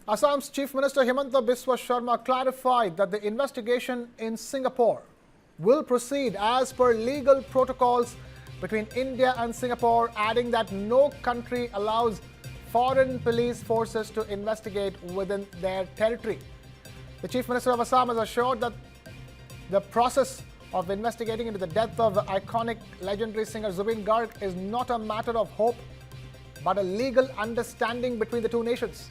Assam's Chief Minister Himanta Biswa Sarma clarified that the investigation in Singapore will proceed as per legal protocols between India and Singapore, adding that no country allows foreign police forces to investigate within their territory. The Chief Minister of Assam has assured that the process of investigating into the death of the iconic legendary singer Zubeen Garg is not a matter of hope, but a legal understanding between the two nations.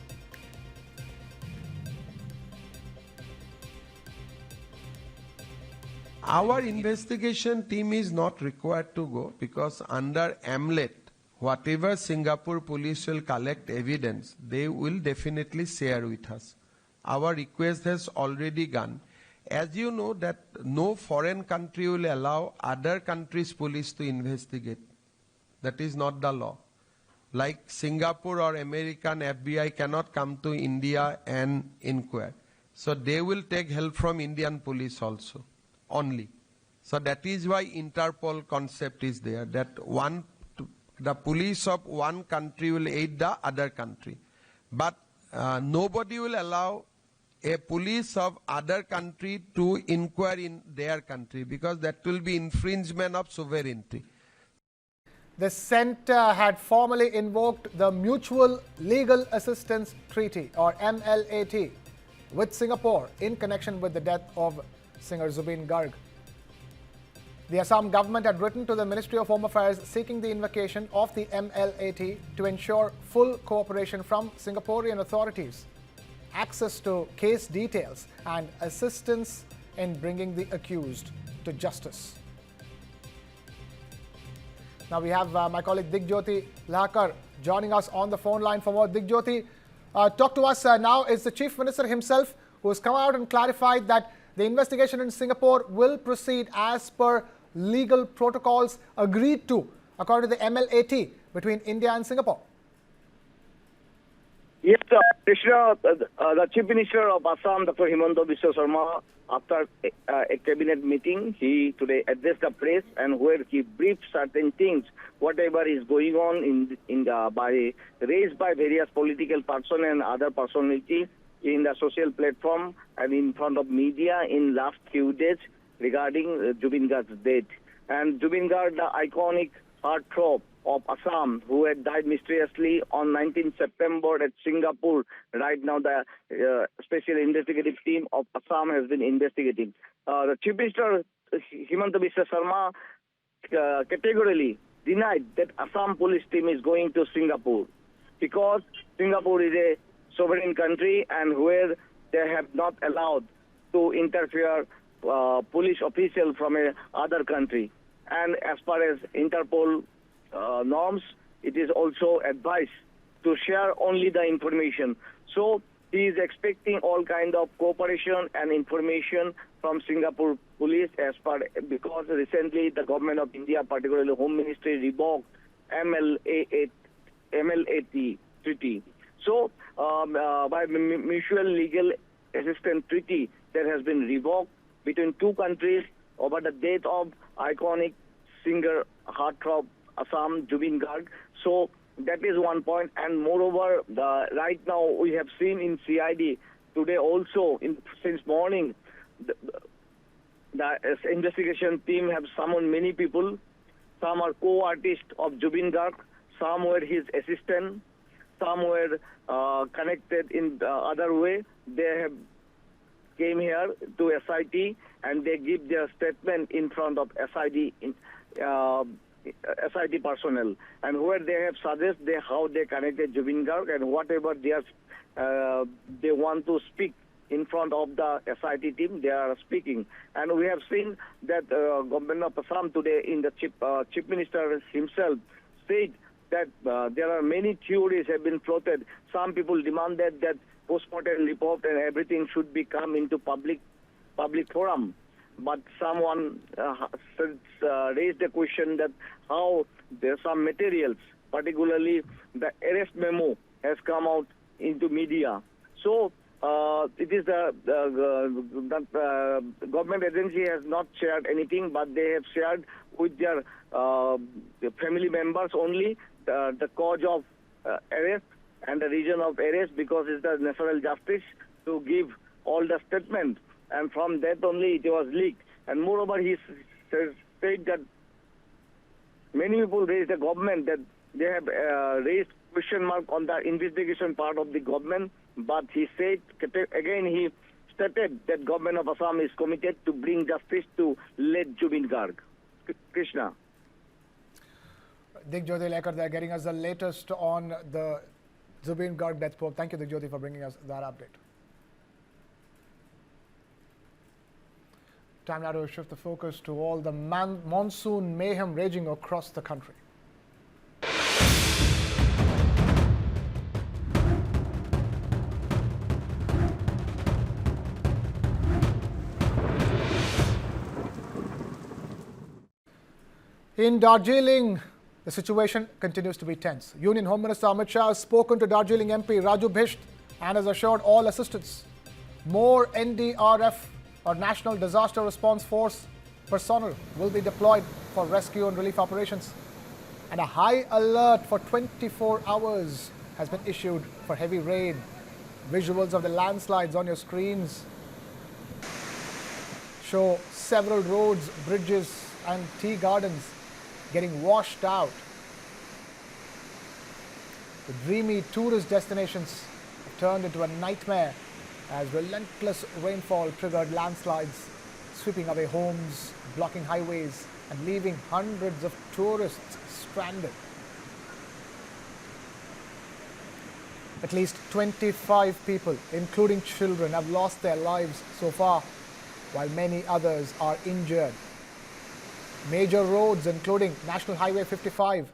Our investigation team is not required to go because under MLAT, whatever Singapore police will collect evidence, they will definitely share with us. Our request has already gone. As you know that no foreign country will allow other countries' police to investigate. That is not the law. Like Singapore or American FBI cannot come to India and inquire. So they will take help from Indian police also. Only. So that is why Interpol concept is there, that the police of one country will aid the other country. But nobody will allow a police of other country to inquire in their country because that will be infringement of sovereignty. The centre had formally invoked the Mutual Legal Assistance Treaty or MLAT with Singapore in connection with the death of singer Zubeen Garg. The Assam government had written to the Ministry of Home Affairs seeking the invocation of the MLAT to ensure full cooperation from Singaporean authorities, access to case details and assistance in bringing the accused to justice. Now we have my colleague Digjyoti Lahakar joining us on the phone line for more. Digjyoti, talk to us now. It's the Chief Minister himself who has come out and clarified that the investigation in Singapore will proceed as per legal protocols agreed to according to the MLAT between India and Singapore. Yes, Krishna, the Chief Minister of Assam, Dr. Himanta Biswa Sarma, after a cabinet meeting, he today addressed the press and where he briefed certain things, whatever is going on raised by various political persons and other personalities in the social platform and in front of media in last few days regarding Zubeen Garg's death. And Zubeen Garg, the iconic heartthrob of Assam, who had died mysteriously on 19 September at Singapore. Right now, the Special Investigative Team of Assam has been investigating. The Chief Minister, Himanta Biswa Sarma, categorically denied that Assam police team is going to Singapore because Singapore is a sovereign country and where they have not allowed to interfere police official from a other country. And as far as Interpol norms, it is also advised to share only the information. So he is expecting all kind of cooperation and information from Singapore police because recently the government of India, particularly Home Ministry, revoked MLAT treaty. So by Mutual Legal Assistance Treaty that has been revoked between two countries over the death of iconic singer heartthrob Assam Zubeen Garg. So that is one point. And moreover, right now we have seen in CID today also since morning the investigation team have summoned many people. Some are co-artists of Zubeen Garg, some were his assistant, some were connected in the other way. They have came here to SIT and they give their statement in front of SIT personnel, and where they have suggested how they connected Zubeen Garg and whatever they want to speak in front of the SIT team, they are speaking. And we have seen that Government of Assam today in the Chief Minister himself said that there are many theories have been floated. Some people demanded that post-mortem report and everything should be come into public forum. But someone raised the question that how there are some materials, particularly the arrest memo, has come out into media. So it is the government agency has not shared anything, but they have shared with their family members only the cause of arrest and the reason of arrest because it's the natural justice to give all the statement. And from that only it was leaked. And moreover, he said that many people raised the government that they have raised question mark on the investigation part of the government. But he said, again, he stated that government of Assam is committed to bring justice to late Zubeen Garg. Krishna. Digjyoti Lekar there getting us the latest on the Zubeen Garg death probe. Thank you, Digjyoti, for bringing us that update. Time now to shift the focus to all the monsoon mayhem raging across the country. In Darjeeling, the situation continues to be tense. Union Home Minister Amit Shah has spoken to Darjeeling MP Raju Bisht and has assured all assistance. More NDRF or National Disaster Response Force personnel will be deployed for rescue and relief operations. And a high alert for 24 hours has been issued for heavy rain. Visuals of the landslides on your screens show several roads, bridges and tea gardens getting washed out. The dreamy tourist destinations have turned into a nightmare as relentless rainfall triggered landslides, sweeping away homes, blocking highways and leaving hundreds of tourists stranded. At least 25 people, including children, have lost their lives so far, while many others are injured. Major roads, including National Highway 55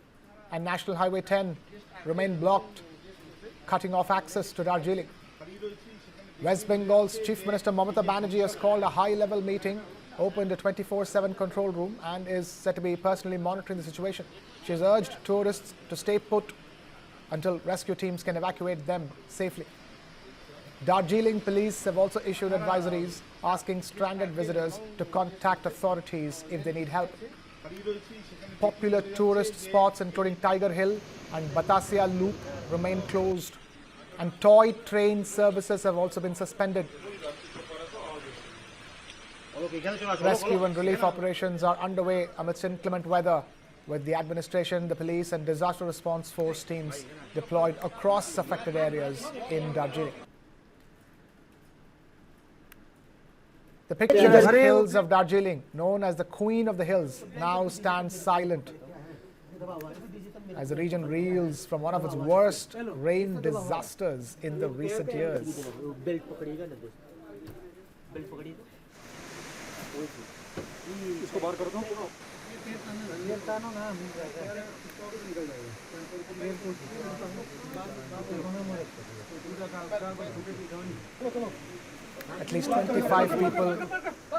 and National Highway 10, remain blocked, cutting off access to Darjeeling. West Bengal's Chief Minister Mamata Banerjee has called a high-level meeting, opened a 24/7 control room and is said to be personally monitoring the situation. She has urged tourists to stay put until rescue teams can evacuate them safely. Darjeeling police have also issued advisories asking stranded visitors to contact authorities if they need help. Popular tourist spots including Tiger Hill and Batasia Loop remain closed, and toy train services have also been suspended. Rescue and relief operations are underway amidst inclement weather, with the administration, the police and disaster response force teams deployed across affected areas in Darjeeling. The picturesque hills of Darjeeling, known as the Queen of the Hills, now stand silent as the region reels from one of its worst rain disasters in the recent years. At least 25 people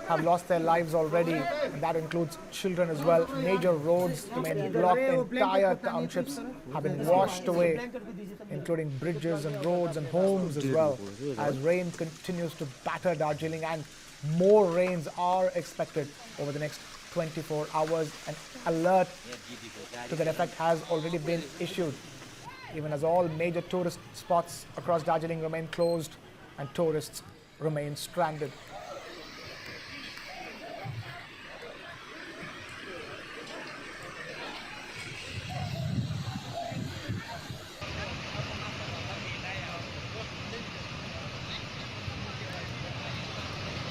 have lost their lives already, and that includes children as well. Major roads remain blocked. Entire townships have been washed away, including bridges and roads and homes as well, as rain continues to batter Darjeeling, and more rains are expected over the next 24 hours. An alert to that effect has already been issued, even as all major tourist spots across Darjeeling remain closed and tourists remain stranded.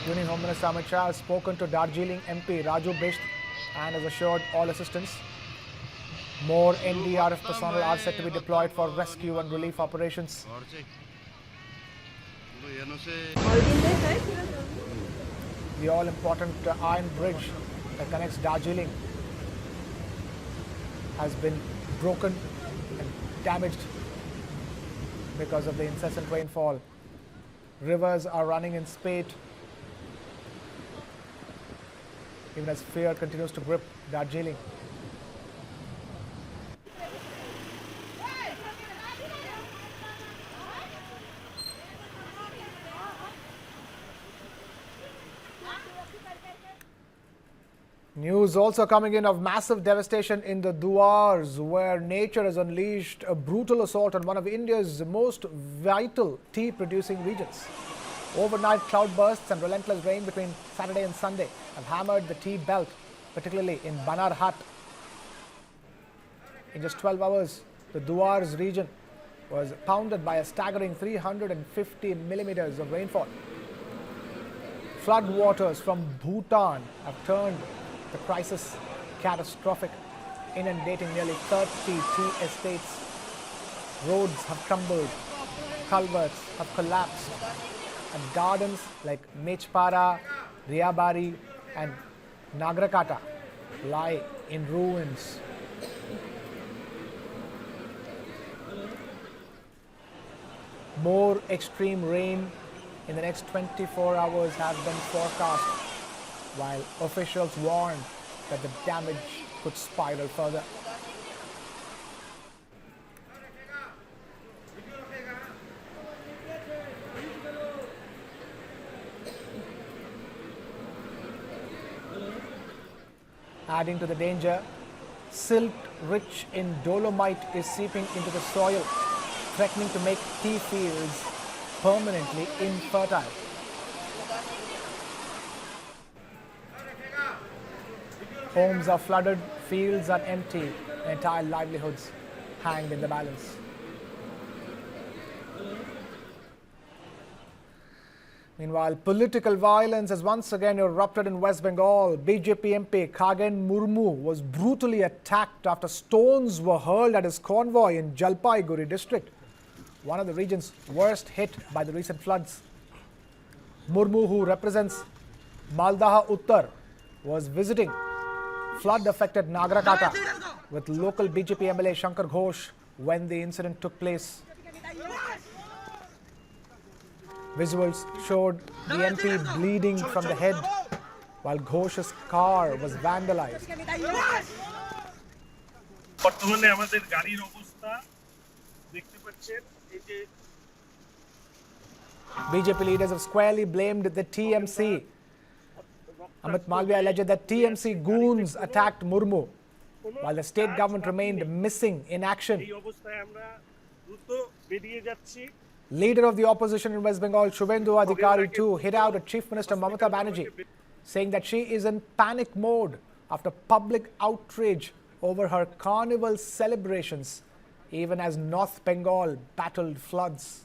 Union Home Minister Amit Shah has spoken to Darjeeling MP Raju Bisht and has assured all assistance. More NDRF personnel are set to be deployed for rescue and relief operations. The all-important iron bridge that connects Darjeeling has been broken and damaged because of the incessant rainfall. Rivers are running in spate, even as fear continues to grip Darjeeling. News also coming in of massive devastation in the Dooars, where nature has unleashed a brutal assault on one of India's most vital tea-producing regions. Overnight cloudbursts and relentless rain between Saturday and Sunday have hammered the tea belt, particularly in Banerjee. In just 12 hours, the Dooars region was pounded by a staggering 350 millimeters of rainfall. Flood waters from Bhutan have turned the crisis catastrophic, inundating nearly 30 tea estates. Roads have crumbled, culverts have collapsed, and gardens like Mechpara, Riabari and Nagrakata lie in ruins. More extreme rain in the next 24 hours has been forecast, while officials warned that the damage could spiral further. Adding to the danger, silt rich in dolomite is seeping into the soil, threatening to make tea fields permanently infertile. Homes are flooded, fields are empty, and entire livelihoods hang in the balance. Meanwhile, political violence has once again erupted in West Bengal. BJP MP Khagen Murmu was brutally attacked after stones were hurled at his convoy in Jalpaiguri district, one of the regions worst hit by the recent floods. Murmu, who represents Maldah Uttar, was visiting flood-affected Nagrakata with local BJP MLA Shankar Ghosh when the incident took place. Visuals showed the MP bleeding from the head while Ghosh's car was vandalized. BJP leaders have squarely blamed the TMC. Amit Malviya alleged that TMC goons attacked Murmu, while the state government remained missing in action. Leader of the opposition in West Bengal, Shubhendu Adhikari too, hit out at Chief Minister Mamata Banerjee, saying that she is in panic mode after public outrage over her carnival celebrations, even as North Bengal battled floods.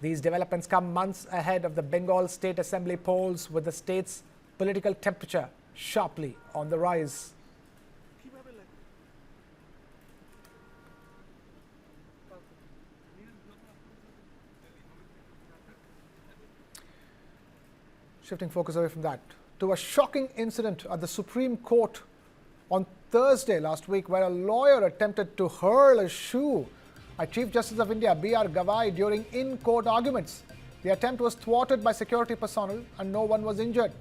These developments come months ahead of the Bengal State Assembly polls, with the state's political temperature sharply on the rise. Shifting focus away from that to a shocking incident at the Supreme Court on Thursday last week, where a lawyer attempted to hurl a shoe at Chief Justice of India B.R. Gavai during in-court arguments. The attempt was thwarted by security personnel and no one was injured.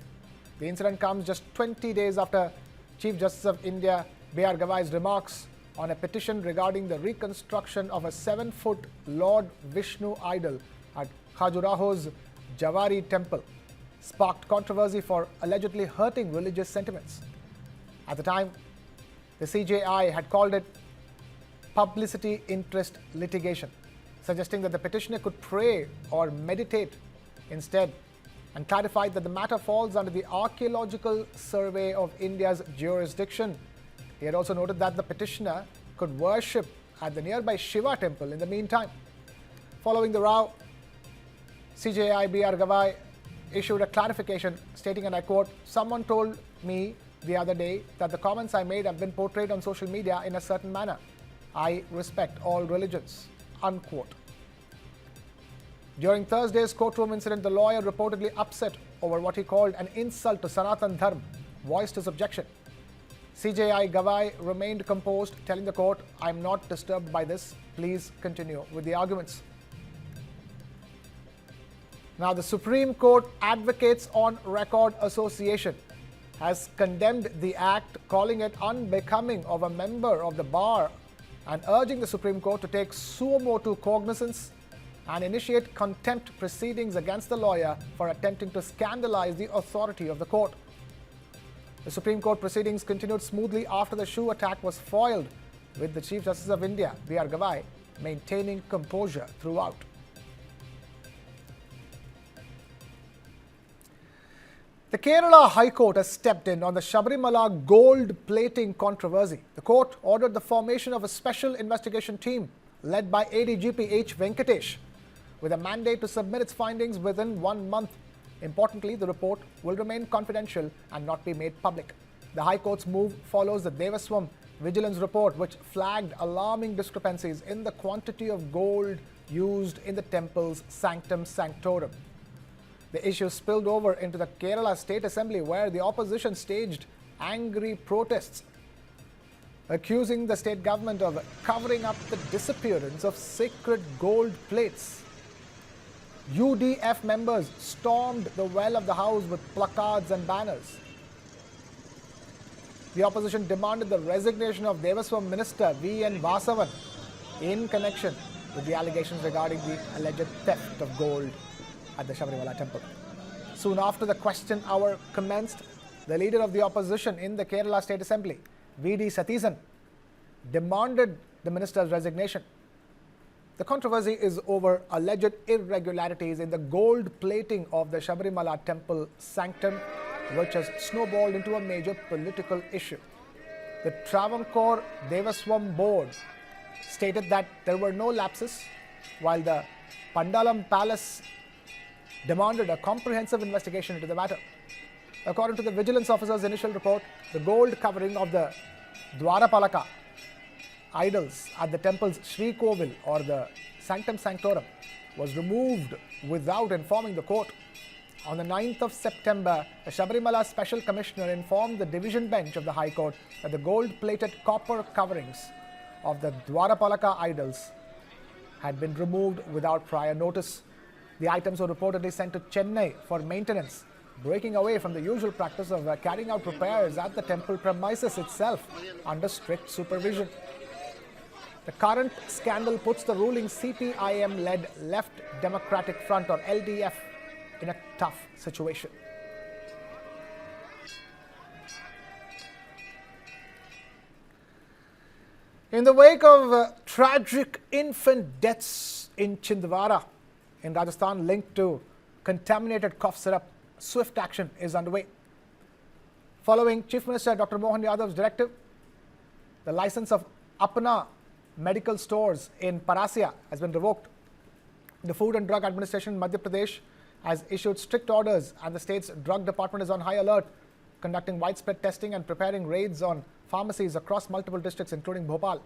The incident comes just 20 days after Chief Justice of India B.R. Gavai's remarks on a petition regarding the reconstruction of a 7-foot Lord Vishnu idol at Khajuraho's Javari temple sparked controversy for allegedly hurting religious sentiments. At the time, the CJI had called it publicity interest litigation, suggesting that the petitioner could pray or meditate instead, and clarified that the matter falls under the Archaeological Survey of India's jurisdiction. He had also noted that the petitioner could worship at the nearby Shiva temple in the meantime. Following the row, CJI B.R. Gavai issued a clarification stating, and I quote, "Someone told me the other day that the comments I made have been portrayed on social media in a certain manner. I respect all religions," unquote. During Thursday's courtroom incident, the lawyer, reportedly upset over what he called an insult to Sanatan Dharma, voiced his objection. CJI Gavai remained composed, telling the court, "I'm not disturbed by this. Please continue with the arguments." Now, the Supreme Court Advocates on Record Association has condemned the act, calling it unbecoming of a member of the bar and urging the Supreme Court to take suo motu cognizance and initiate contempt proceedings against the lawyer for attempting to scandalize the authority of the court. The Supreme Court proceedings continued smoothly after the shoe attack was foiled, with the Chief Justice of India, B.R. Gavai, maintaining composure throughout. The Kerala High Court has stepped in on the Sabarimala gold plating controversy. The court ordered the formation of a special investigation team led by ADGP H. Venkatesh, with a mandate to submit its findings within 1 month. Importantly, the report will remain confidential and not be made public. The High Court's move follows the Devastate vigilance report, which flagged alarming discrepancies in the quantity of gold used in the temple's sanctum sanctorum. The issue spilled over into the Kerala State Assembly, where the opposition staged angry protests, accusing the state government of covering up the disappearance of sacred gold plates. UDF members stormed the well of the house with placards and banners. The opposition demanded the resignation of Devastate Minister V.N. Vasavan in connection with the allegations regarding the alleged theft of gold at the Sabarimala temple. Soon after the question hour commenced, the leader of the opposition in the Kerala State Assembly, V.D. Satheesan, demanded the minister's resignation. The controversy is over alleged irregularities in the gold plating of the Sabarimala temple sanctum, which has snowballed into a major political issue. The Travancore Devaswam board stated that there were no lapses, while the Pandalam Palace demanded a comprehensive investigation into the matter. According to the vigilance officer's initial report, the gold covering of the Dwarapalaka idols at the temple's Sri Kovil, or the Sanctum Sanctorum, was removed without informing the court. On the 9th of September, the Sabarimala Special Commissioner informed the division bench of the High Court that the gold-plated copper coverings of the Dwarapalaka idols had been removed without prior notice. The items were reportedly sent to Chennai for maintenance, breaking away from the usual practice of carrying out repairs at the temple premises itself under strict supervision. The current scandal puts the ruling CPIM-led Left Democratic Front, or LDF, in a tough situation. In the wake of tragic infant deaths in Chhindwara in Rajasthan linked to contaminated cough syrup, swift action is underway. Following Chief Minister Dr. Mohan Yadav's directive, the license of Apna medical stores in Parasia has been revoked. The Food and Drug Administration in Madhya Pradesh has issued strict orders, and the state's drug department is on high alert, conducting widespread testing and preparing raids on pharmacies across multiple districts, including Bhopal.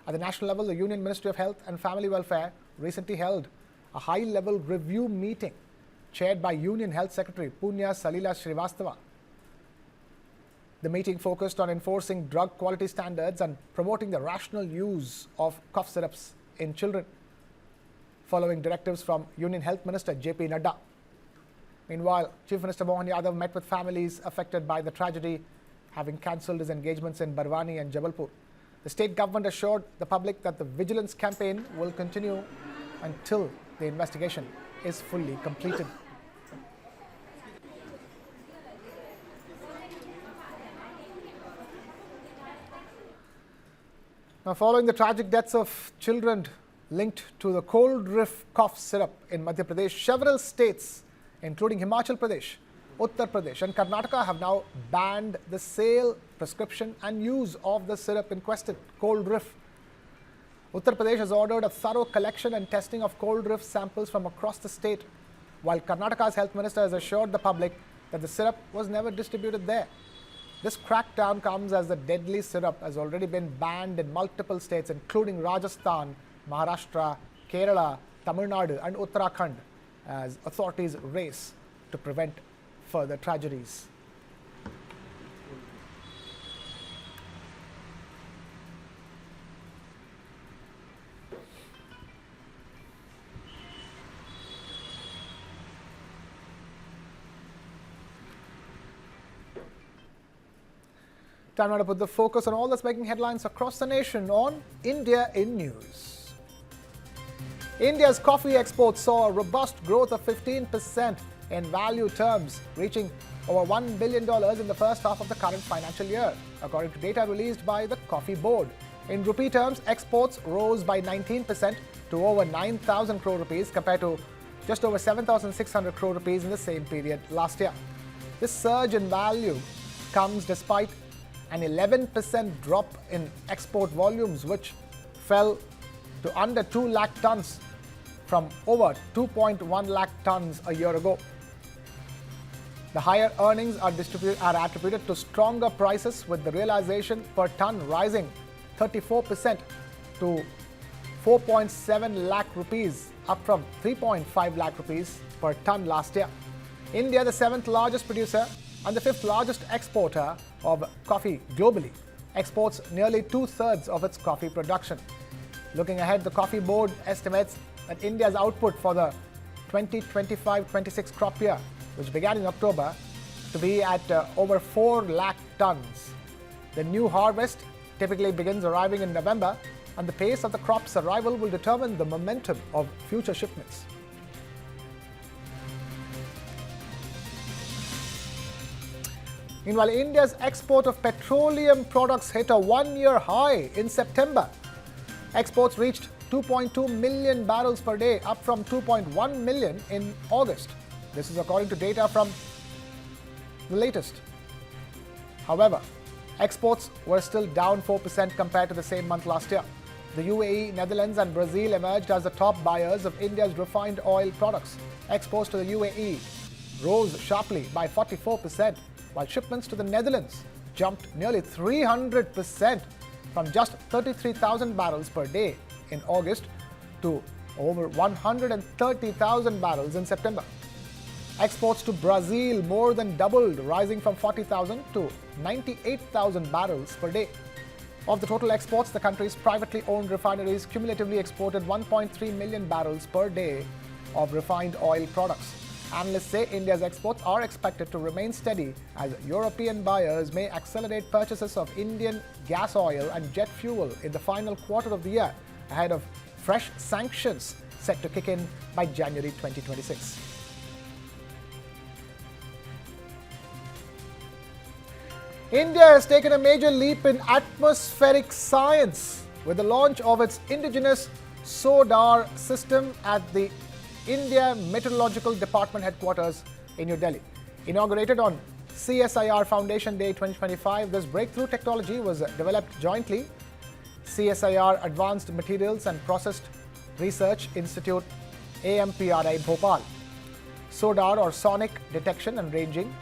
At the national level, the Union Ministry of Health and Family Welfare recently held a high-level review meeting chaired by Union Health Secretary Punya Salila Srivastava. The meeting focused on enforcing drug quality standards and promoting the rational use of cough syrups in children, following directives from Union Health Minister J.P. Nadda. Meanwhile, Chief Minister Mohan Yadav met with families affected by the tragedy, having cancelled his engagements in Barwani and Jabalpur. The state government assured the public that the vigilance campaign will continue until the investigation is fully completed. Now, following the tragic deaths of children linked to the cold reef cough syrup in Madhya Pradesh, several states, including Himachal Pradesh, Uttar Pradesh and Karnataka, have now banned the sale, prescription and use of the syrup in question, cold reef. Uttar Pradesh has ordered a thorough collection and testing of cold reef samples from across the state, while Karnataka's health minister has assured the public that the syrup was never distributed there. This crackdown comes as the deadly syrup has already been banned in multiple states, including Rajasthan, Maharashtra, Kerala, Tamil Nadu and Uttarakhand, as authorities race to prevent further tragedies. Time now to put the focus on all that's making headlines across the nation on India in News. India's coffee exports saw a robust growth of 15% in value terms, reaching over $1 billion in the first half of the current financial year, according to data released by the Coffee Board. In rupee terms, exports rose by 19% to over 9,000 crore rupees compared to just over 7,600 crore rupees in the same period last year. This surge in value comes despite an 11% drop in export volumes, which fell to under 2 lakh tons from over 2.1 lakh tons a year ago. The higher earnings are attributed to stronger prices, with the realization per ton rising 34% to 4.7 lakh rupees, up from 3.5 lakh rupees per ton last year. India, the 7th largest producer and the 5th largest exporter of coffee globally, exports nearly 2/3 of its coffee production. Looking ahead, the Coffee Board estimates that India's output for the 2025-26 crop year, which began in October, to be at over 4 lakh tons. The new harvest typically begins arriving in November, and the pace of the crop's arrival will determine the momentum of future shipments. Meanwhile, India's export of petroleum products hit a one-year high in September. Exports reached 2.2 million barrels per day, up from 2.1 million in August. This is according to data from the latest. However, exports were still down 4% compared to the same month last year. The UAE, Netherlands and Brazil emerged as the top buyers of India's refined oil products. Exports to the UAE rose sharply by 44%, while shipments to the Netherlands jumped nearly 300% from just 33,000 barrels per day in August to over 130,000 barrels in September. Exports to Brazil more than doubled, rising from 40,000 to 98,000 barrels per day. Of the total exports, the country's privately owned refineries cumulatively exported 1.3 million barrels per day of refined oil products. Analysts say India's exports are expected to remain steady as European buyers may accelerate purchases of Indian gas oil and jet fuel in the final quarter of the year, ahead of fresh sanctions set to kick in by January 2026. India has taken a major leap in atmospheric science with the launch of its Indigenous SODAR system at the India Meteorological Department headquarters in New Delhi. Inaugurated on CSIR Foundation Day 2025, this breakthrough technology was developed jointly CSIR Advanced Materials and Processed Research Institute AMPRI Bhopal. SODAR, or Sonic Detection and Ranging,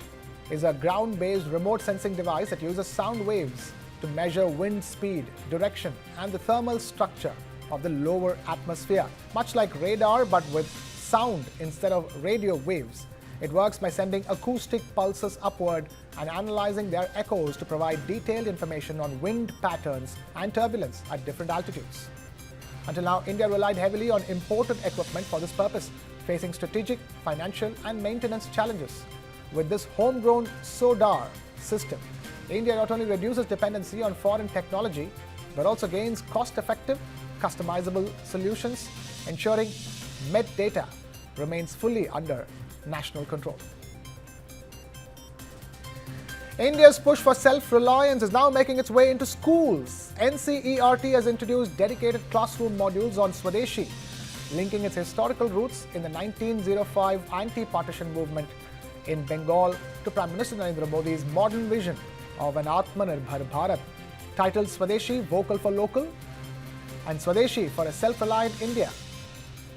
is a ground-based remote sensing device that uses sound waves to measure wind speed, direction and the thermal structure of the lower atmosphere. Much like radar, but with sound instead of radio waves. It works by sending acoustic pulses upward and analyzing their echoes to provide detailed information on wind patterns and turbulence at different altitudes. Until now, India relied heavily on imported equipment for this purpose, facing strategic, financial and maintenance challenges. With this homegrown SODAR system, India not only reduces dependency on foreign technology, but also gains cost-effective, customizable solutions, ensuring met data remains fully under national control. India's push for self-reliance is now making its way into schools. NCERT has introduced dedicated classroom modules on Swadeshi, linking its historical roots in the 1905 anti-partition movement in Bengal to Prime Minister Narendra Modi's modern vision of an Atmanirbhar Bharat. Titled Swadeshi, Vocal for Local, and Swadeshi for a Self-Reliant India,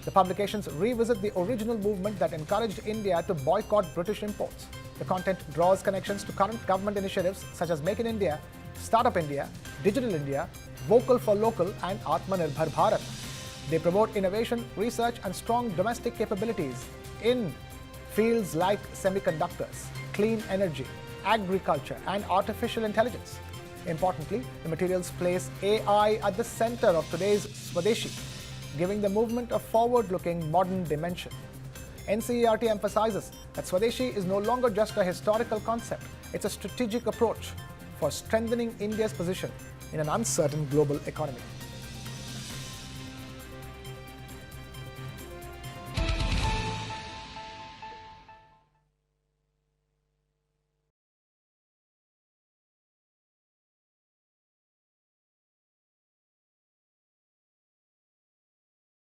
the publications revisit the original movement that encouraged India to boycott British imports. The content draws connections to current government initiatives such as Make in India, Startup India, Digital India, Vocal for Local and Atmanirbhar Bharat. They promote innovation, research and strong domestic capabilities in fields like semiconductors, clean energy, agriculture and artificial intelligence. Importantly, the materials place AI at the center of today's Swadeshi, giving the movement a forward-looking modern dimension. NCERT emphasizes that Swadeshi is no longer just a historical concept, it's a strategic approach for strengthening India's position in an uncertain global economy.